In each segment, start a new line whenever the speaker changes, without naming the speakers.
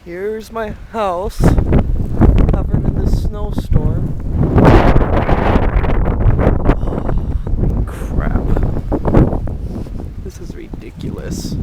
Here's my house, covered in this snowstorm. Holy crap. This is ridiculous.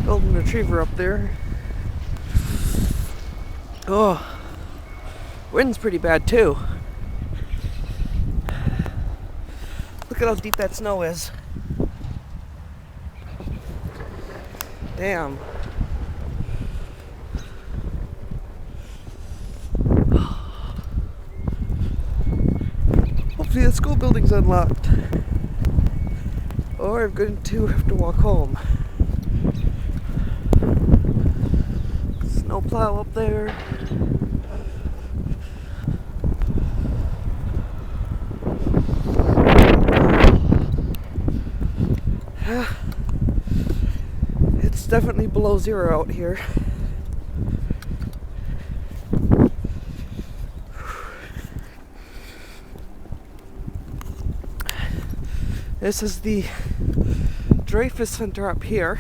Golden retriever up there. Oh, wind's pretty bad too. Look at how deep that snow is. Damn. Hopefully the school building's unlocked. Or I'm going to have to walk home. Snowplow up there. It's definitely below zero out here. This is the Dreyfus Center up here.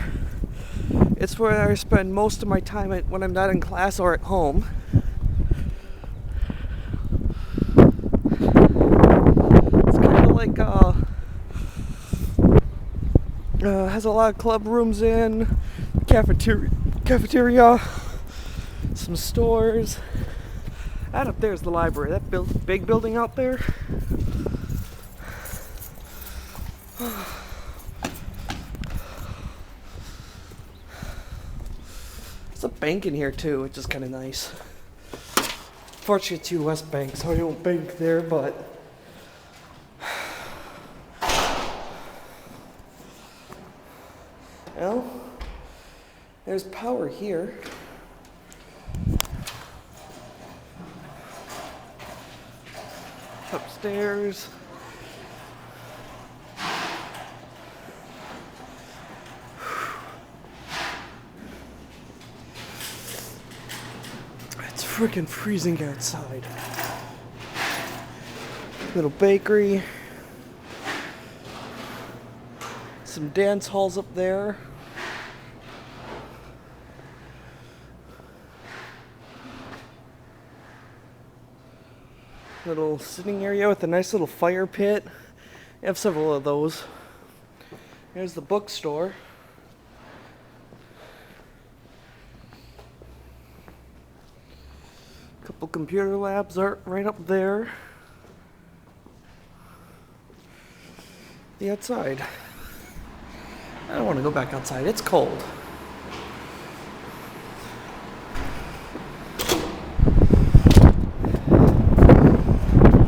It's where I spend most of my time when I'm not in class or at home. It's kind of like has a lot of club rooms in, cafeteria, some stores. That up there is the library. That big building out there. There's a bank in here too, which is kind of nice. Fortunately, it's US Bank, so I don't bank there, but well, there's power here. Upstairs. It's freaking freezing outside. Little bakery. Some dance halls up there. Little sitting area with a nice little fire pit. I have several of those. Here's the bookstore. Couple computer labs are right up there. The outside. I don't want to go back outside. It's cold.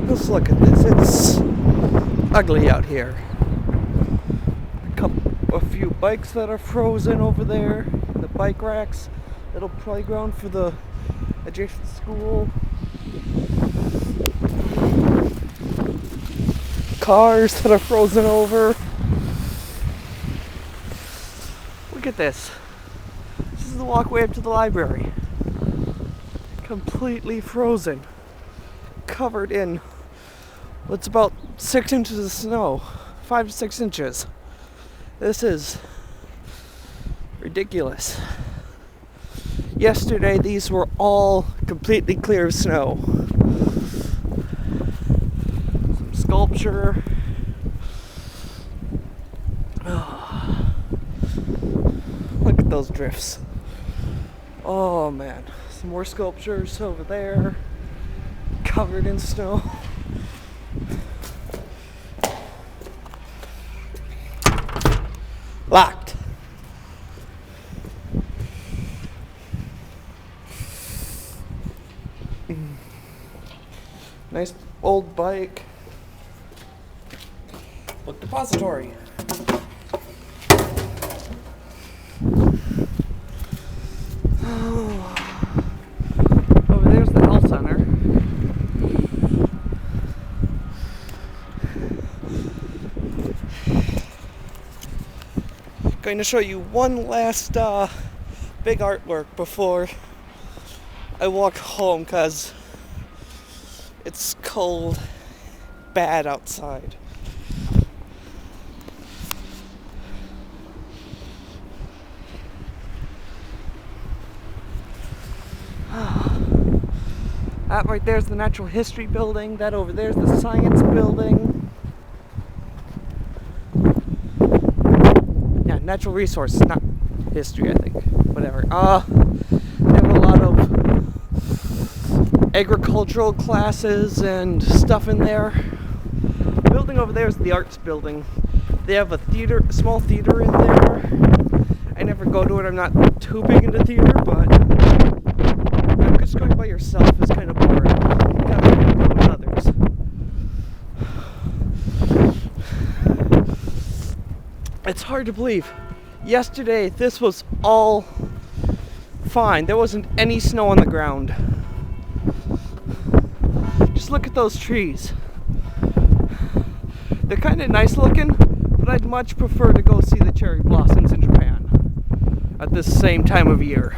Let's look at this. It's ugly out here. A few bikes that are frozen over there. The bike racks. Little playground for the adjacent school. Cars that are frozen over. Look at this. This is the walkway up to the library. Completely frozen. Covered in what's about 6 inches of snow. 5 to 6 inches. This is ridiculous. Yesterday, these were all completely clear of snow. Some sculpture. Oh. Look at those drifts. Oh man. Some more sculptures over there. Covered in snow. Locked. Nice old bike. Book depository. Over there's the health center. Going to show you one last big artwork before I walk home because it's cold, bad outside. That right there's the Natural History Building. That over there's the Science Building. Yeah, Natural Resources, not History, I think. Whatever. They have a lot of agricultural classes and stuff in there. The building over there is the Arts Building. They have a small theater in there. I never go to it. I'm not too big into theater, but just going by yourself is kind of boring. You gotta go with others. It's hard to believe. Yesterday, this was all fine. There wasn't any snow on the ground. Just look at those trees. They're kind of nice looking, but I'd much prefer to go see the cherry blossoms in Japan at this same time of year.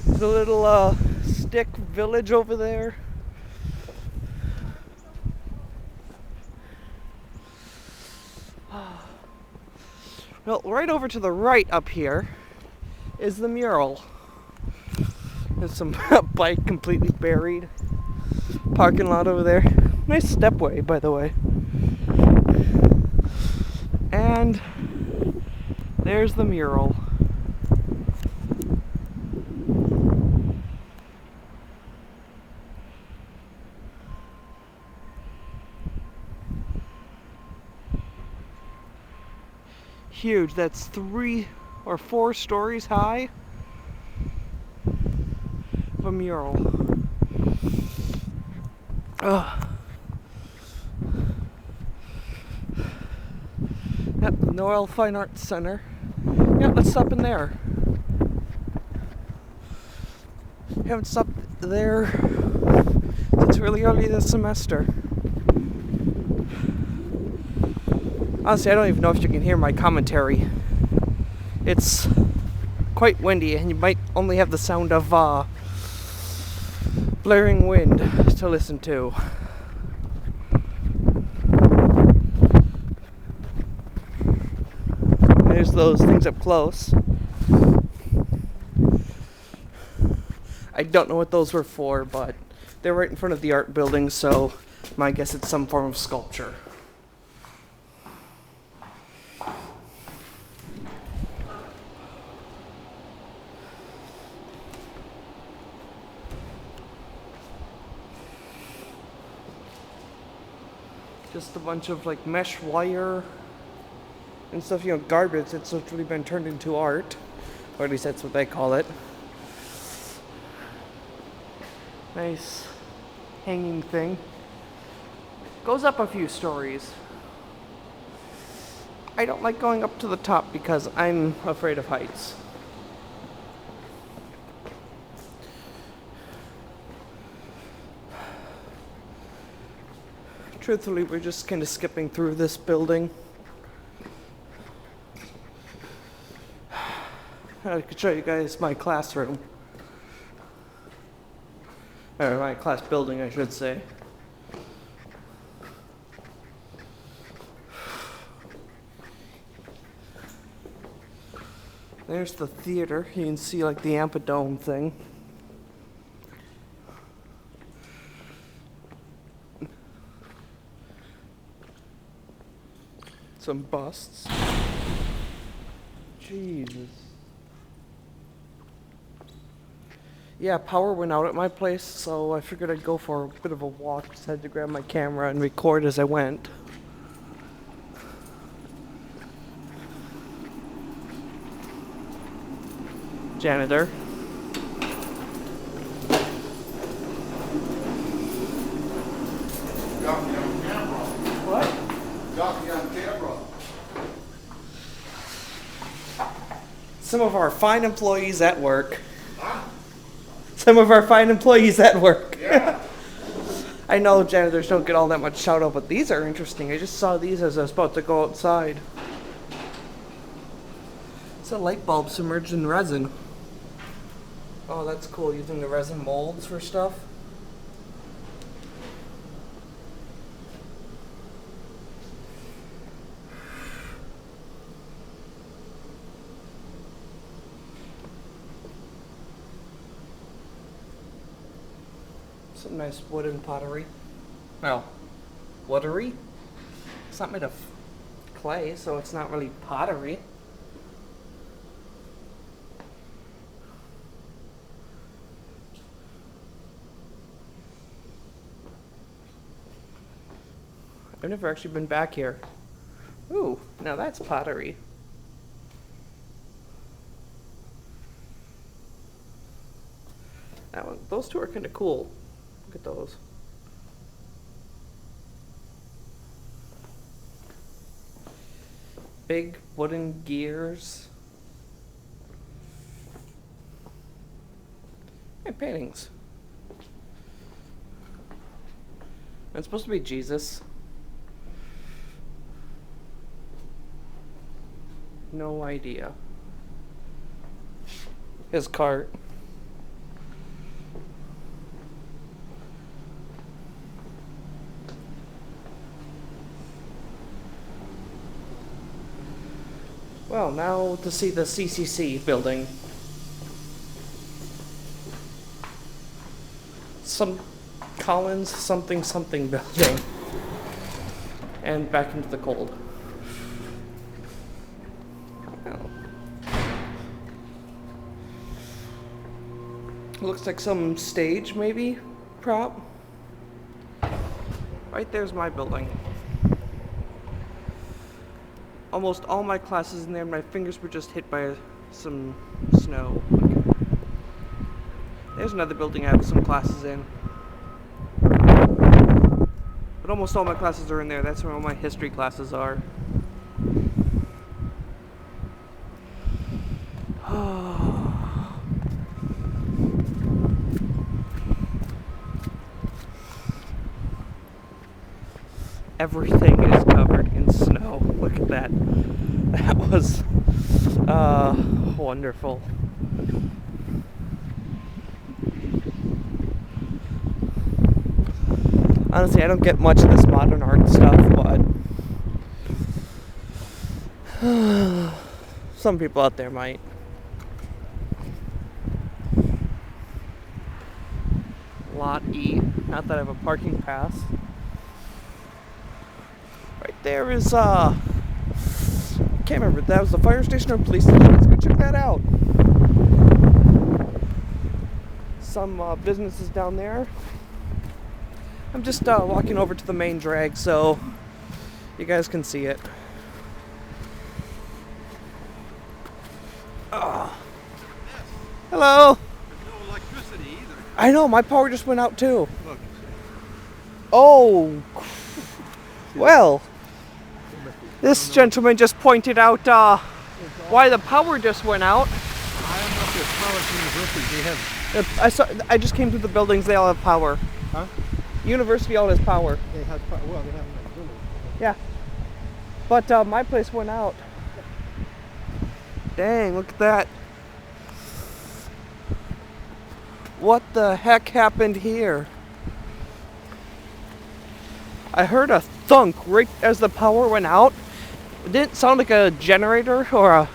There's a little stick village over there. Well, right over to the right up here is the mural. There's some bike completely buried. Parking lot over there. Nice stepway, by the way. And there's the mural. Huge. That's 3 or 4 stories high of a mural. Yep, the Noel Fine Arts Center. Yeah, let's stop in there. Haven't stopped there since really early this semester. Honestly, I don't even know if you can hear my commentary. It's quite windy, and you might only have the sound of blaring wind to listen to. There's those things up close. I don't know what those were for, but they're right in front of the art building, so my guess it's some form of sculpture. Just a bunch of like mesh wire and stuff, garbage that's literally been turned into art, or at least that's what they call it. Nice hanging thing. Goes up a few stories. I don't like going up to the top because I'm afraid of heights. Truthfully, we're just kind of skipping through this building. I could show you guys my classroom. Or my class building, I should say. There's the theater. You can see like the Amphitheatre thing. Some busts. Jesus. Yeah, power went out at my place, so I figured I'd go for a bit of a walk. Just had to grab my camera and record as I went. Janitor.
Got me on camera.
What?
Got me on camera.
Some of our fine employees at work.
Huh?
Some of our fine employees at work.
Yeah.
I know janitors don't get all that much shout out, but these are interesting. I just saw these as I was about to go outside. It's a light bulb submerged in resin. Oh, that's cool, using the resin molds for stuff. Some nice wooden pottery. Well, woodery? It's not made of clay, so it's not really pottery. I've never actually been back here. Ooh, now that's pottery. That one, those two are kind of cool. Look at those. Big wooden gears. And paintings. It's supposed to be Jesus. No idea. His cart. Well, now to see the CCC building. Some Collins something something building. And back into the cold. Well. Looks like some stage, maybe? Prop? Right there's my building. Almost all my classes in there, my fingers were just hit by some snow. There's another building I have some classes in. But almost all my classes are in there. That's where all my history classes are. Everything is covered in snow. Look at that. That was wonderful. Honestly, I don't get much of this modern art stuff, but some people out there might. Lot E. Not that I have a parking pass. Right there is, can't remember if that was the fire station or police station. Let's go check that out. Some businesses down there. I'm just walking over to the main drag so you guys can see it. Hello.
There's no electricity either.
I know, my power just went out too.
Look.
Oh. Well, this gentleman just pointed out why the power just went out.
I don't know if there's power at university. They have.
I just came through the buildings, they all have power.
Huh?
University all has power.
They have power. Well, they have in the building.
Yeah. But my place went out. Dang, look at that. What the heck happened here? I heard a thunk right as the power went out. It didn't sound like a generator or a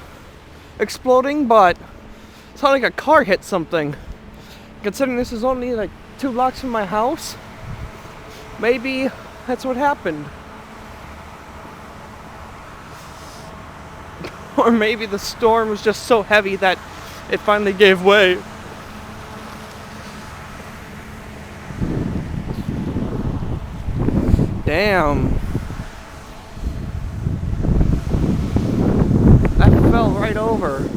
exploding, but it sounded like a car hit something. Considering this is only like 2 blocks from my house, maybe that's what happened. Or maybe the storm was just so heavy that it finally gave way. Damn. That fell right over.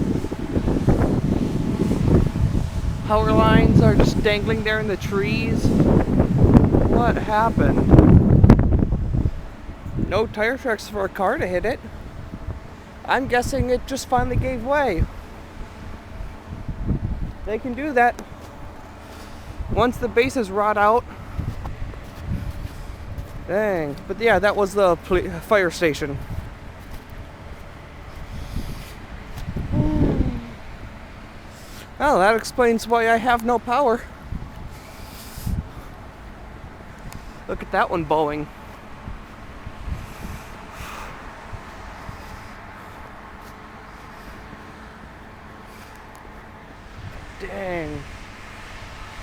Power lines are just dangling there in the trees. What happened? No tire tracks for a car to hit it. I'm guessing it just finally gave way. They can do that. Once the bases rot out, Dang. But yeah, that was the fire station. Well, that explains why I have no power. Look at that one bowing. Dang.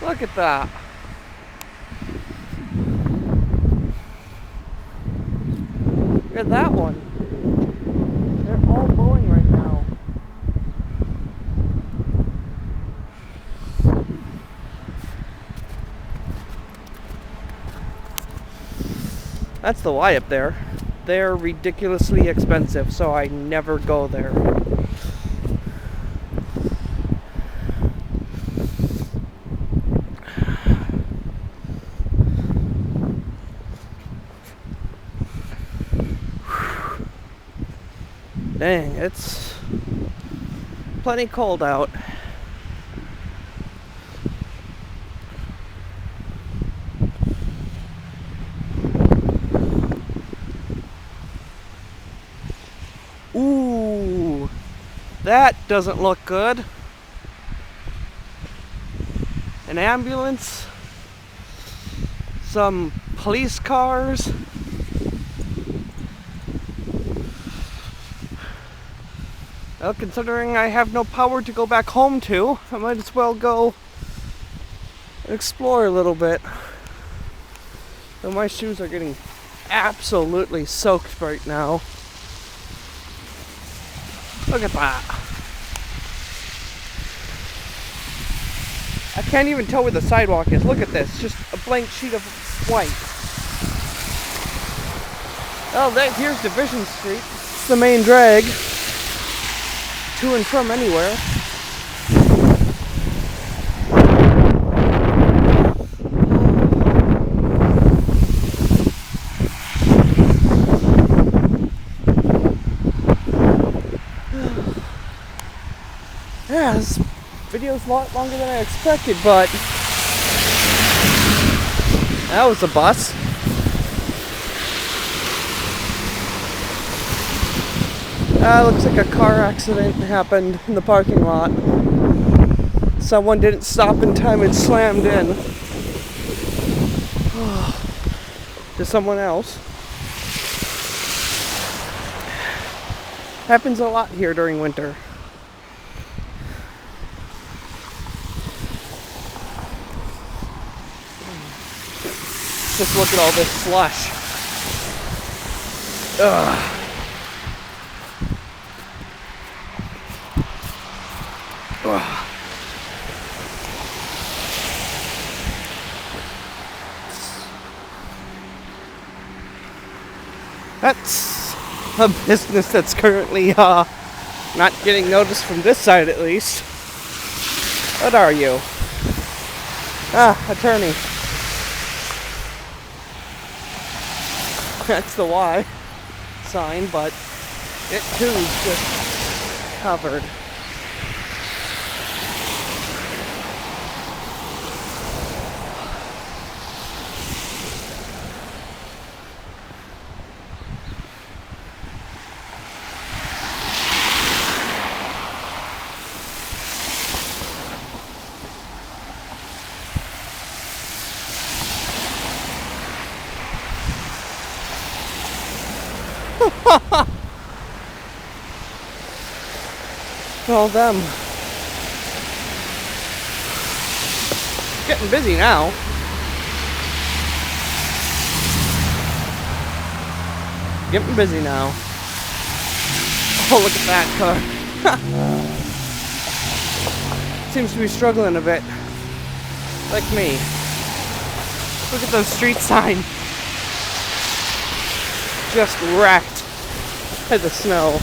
Look at that. Look at that one. They're all bowing right now. That's the Y up there. They're ridiculously expensive, so I never go there. Dang, it's plenty cold out. Ooh, that doesn't look good. An ambulance, some police cars. Well, considering I have no power to go back home to, I might as well go explore a little bit. Though my shoes are getting absolutely soaked right now. Look at that. I can't even tell where the sidewalk is. Look at this, just a blank sheet of white. Oh, here's Division Street. It's the main drag. To and from anywhere. Yeah, this video's a lot longer than I expected, but that was a bus. Looks like a car accident happened in the parking lot. Someone didn't stop in time and slammed in to someone else. Happens a lot here during winter. Just look at all this slush. Ugh. That's a business that's currently not getting noticed from this side, at least. What are you? Attorney. That's the Y sign, but it too is just covered. All them. Getting busy now. Getting busy now. Oh, look at that car. Seems to be struggling a bit. Like me. Look at those street signs. Just wrecked by the snow.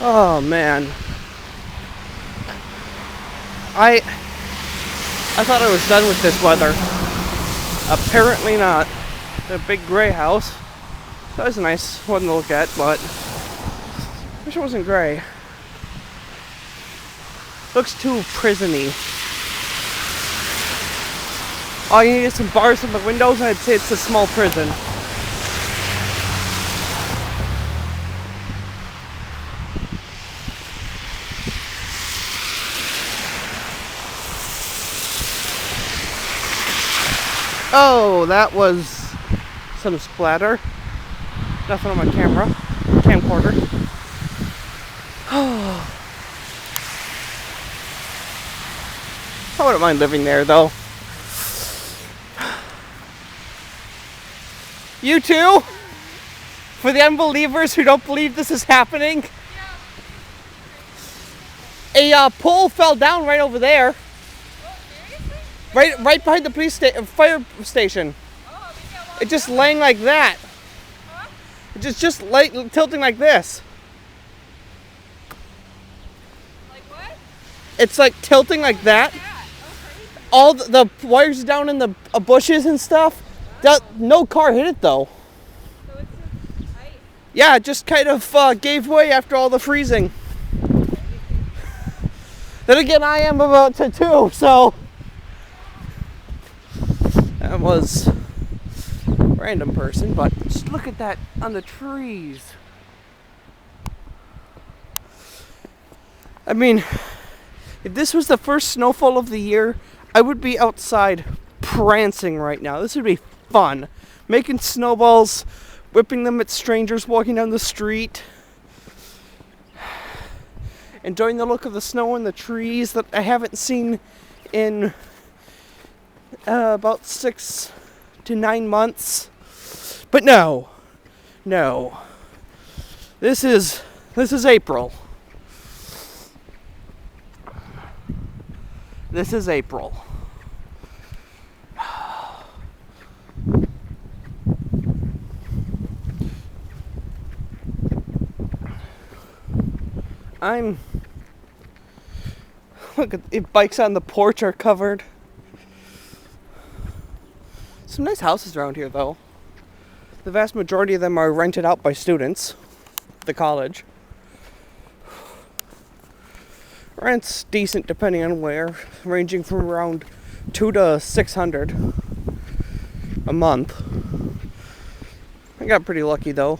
Oh man. I thought I was done with this weather. Apparently not. The big gray house. That was a nice one to look at, but wish it wasn't gray. Looks too prison-y. All you need is some bars on the windows and I'd say it's a small prison. Oh, that was some splatter. Nothing on my camcorder. I wouldn't mind living there though. You too? For the unbelievers who don't believe this is happening, a pole fell down right over there. Right behind the fire station. It just laying like that. It just tilting like this.
Like what?
It's like tilting like that. All the wires down in the bushes and stuff. No car hit it though.
So it's just ice.
Yeah, it just kind of gave way after all the freezing. Then again, I am about to too, so. That was a random person, but just look at that on the trees. I mean, if this was the first snowfall of the year, I would be outside prancing right now. This would be fun. Making snowballs, whipping them at strangers walking down the street. Enjoying the look of the snow in the trees that I haven't seen in about 6 to 9 months. But no. This is April. This is April. Look at the bikes on the porch are covered. Some nice houses around here though. The vast majority of them are rented out by students at the college. Rent's decent depending on where, ranging from around $200 to $600 a month. I got pretty lucky though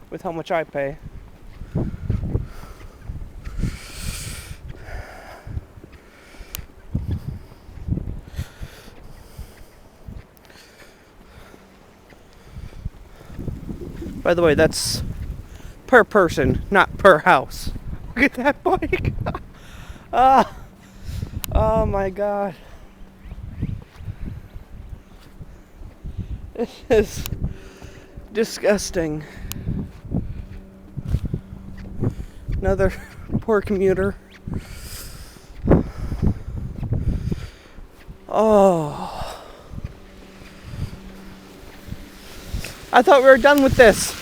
with how much I pay. By the way, that's per person, not per house. Look at that bike. Oh my god. This is disgusting. Another poor commuter. Oh. I thought we were done with this.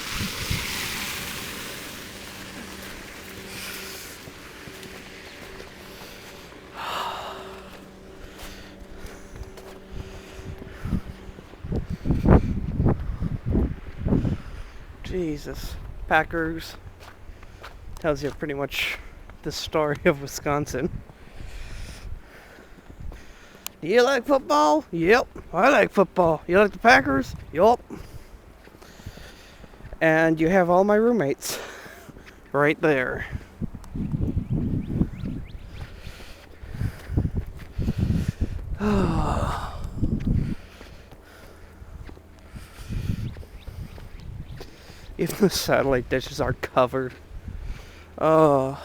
Jesus. Packers tells you pretty much the story of Wisconsin. Do you like football? Yep, I like football. You like the Packers? Yup. And you have all my roommates right there. Even the satellite dishes are covered. Oh.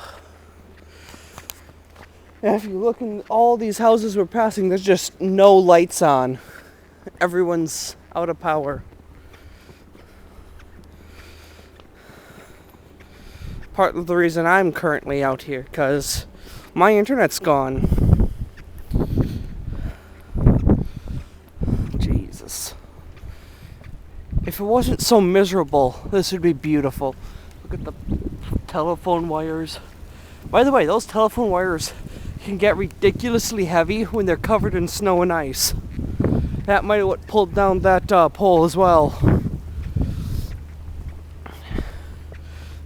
And if you look in all these houses we're passing, there's just no lights on. Everyone's out of power. Part of the reason I'm currently out here, because my internet's gone. Jesus. If it wasn't so miserable, this would be beautiful. Look at the telephone wires. By the way, those telephone wires can get ridiculously heavy when they're covered in snow and ice. That might have what pulled down that pole as well.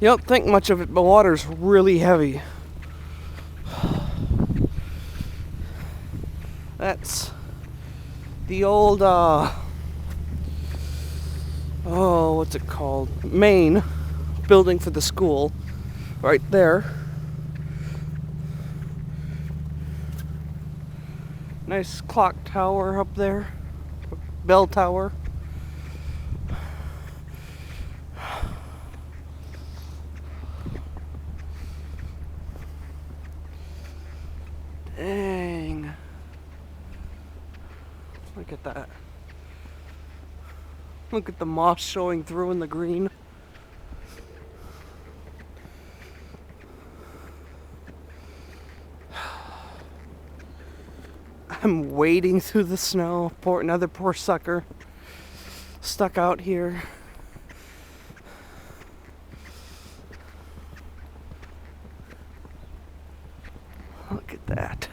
You don't think much of it, but water's really heavy. That's the old, what's it called? Main building for the school. Right there. Nice clock tower up there. Bell tower. Dang. Look at that. Look at the moss showing through in the green. I'm wading through the snow. Another poor sucker stuck out here. Look at that.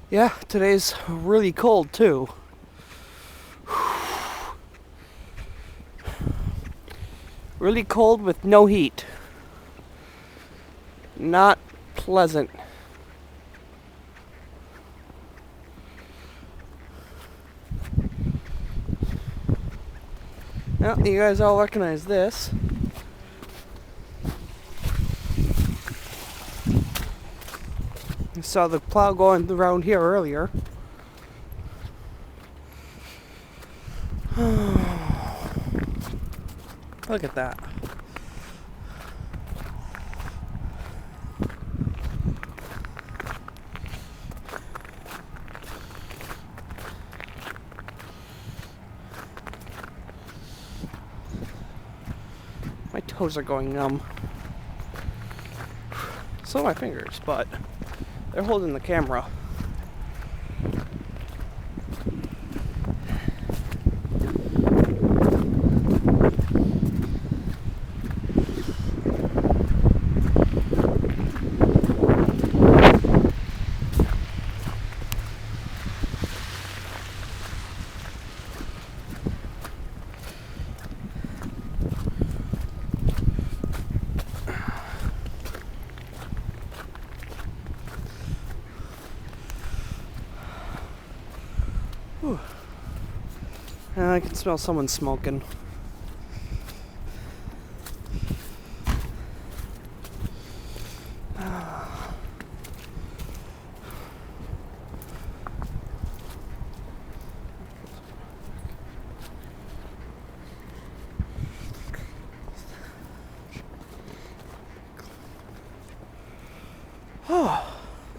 Yeah, today's really cold too. Really cold with no heat. Not pleasant. Well, you guys all recognize this. You saw the plow going around here earlier. Look at that. My toes are going numb. So are my fingers, but they're holding the camera. Whew. I can smell someone smoking. Oh.